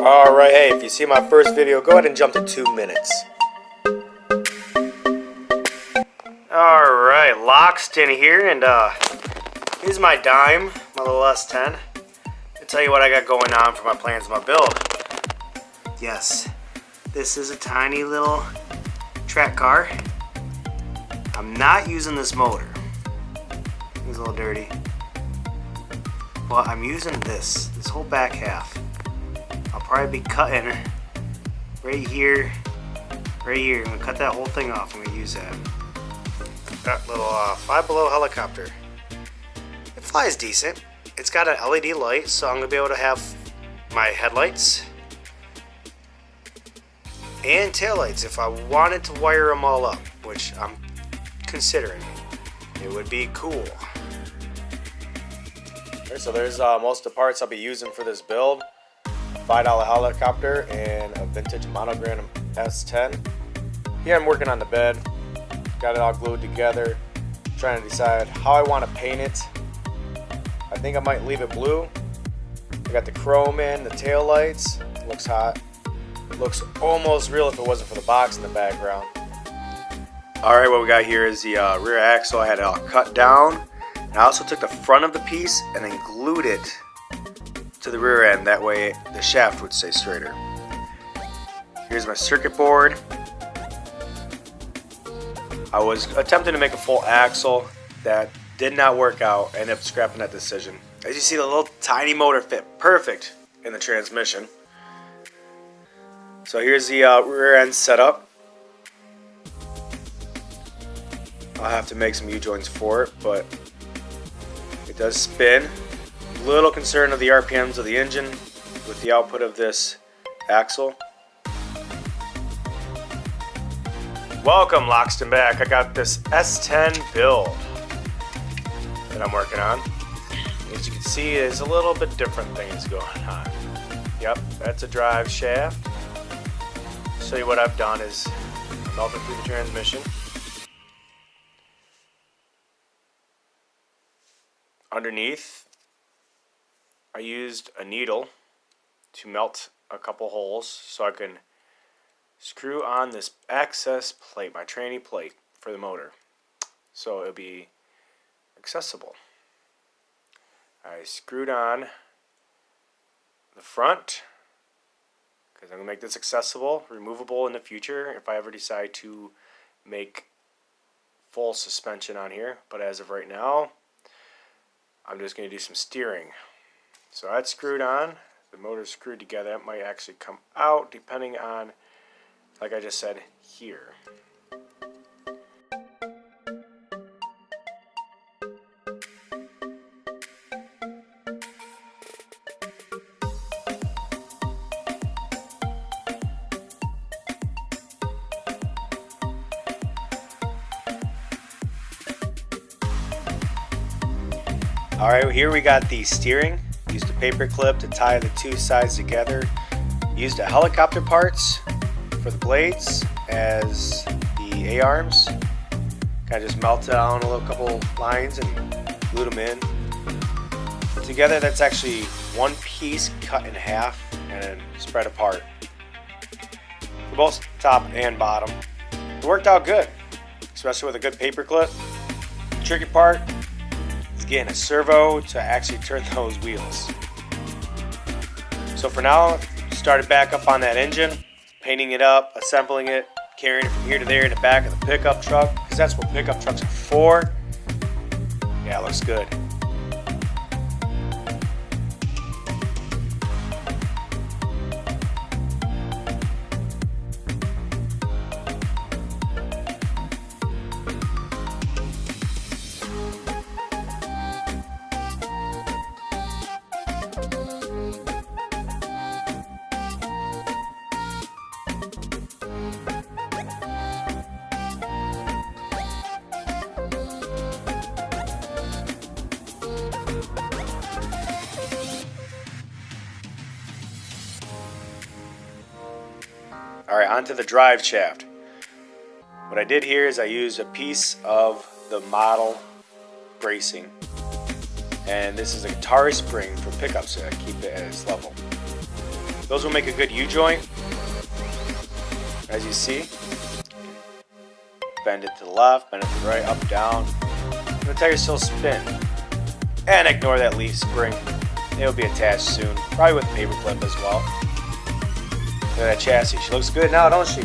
Alright, hey, if you see my first video, go ahead and jump to 2 minutes. Alright, Lockston here, and here's my dime, my little S10. I'll tell you what I got going on for my plans of my build. Yes, this is a tiny little track car. I'm not using this motor. It's a little dirty. But I'm using this whole back half. I'll probably be cutting right here. I'm gonna cut that whole thing off. I'm gonna use that. That little Five Below helicopter. It flies decent. It's got an LED light, so I'm gonna be able to have my headlights and taillights if I wanted to wire them all up, which I'm considering. It would be cool. Okay, so there's most of the parts I'll be using for this build. $5 helicopter and a vintage monogram S10. Here I'm working on the bed. Got it all glued together. Trying to decide how I want to paint it. I think I might leave it blue. I got the chrome in, the tail lights. Looks hot. Looks almost real if it wasn't for the box in the background. Alright, what we got here is the rear axle. I had it all cut down. And I also took the front of the piece and then glued it to the rear end. That way the shaft would stay straighter. Here's my circuit board. I was attempting to make a full axle. That did not work out. I ended up scrapping that decision. As you see, the little tiny motor fit perfect in the transmission. So here's the rear end setup. I'll have to make some U-joints for it, but it does spin. A little concerned of the RPMs of the engine with the output of this axle. Welcome, Lockston back. I got this S10 build that I'm working on. As you can see, there's a little bit different things going on. Yep, that's a drive shaft. Show you what I've done is I'm melting through the transmission. Underneath, I used a needle to melt a couple holes so I can screw on this access plate, my tranny plate for the motor, so it'll be accessible. I screwed on the front because I'm going to make this accessible, removable in the future if I ever decide to make full suspension on here, but as of right now I'm just going to do some steering. So that's screwed on, the motor's screwed together. It might actually come out depending on, like I just said, here. Alright, here we got the steering. Used a paper clip to tie the two sides together. Used a helicopter parts for the blades as the A-arms. Kind of just melted down a little couple lines and glued them in. Together that's actually one piece cut in half and then spread apart. For both top and bottom. It worked out good, especially with a good paper clip. The tricky part is getting a servo to actually turn those wheels. So for now, started back up on that engine, painting it up, assembling it, carrying it from here to there in the back of the pickup truck, because that's what pickup trucks are for. Yeah, it looks good. Alright, onto the drive shaft. What I did here is I used a piece of the model bracing, and this is a guitar spring for pickups to keep it at its level. Those will make a good U-joint, as you see. Bend it to the left, bend it to the right, up, down. And the tires still spin. And ignore that leaf spring. It'll be attached soon, probably with a paper clip as well. Look at that chassis. She looks good now, don't she?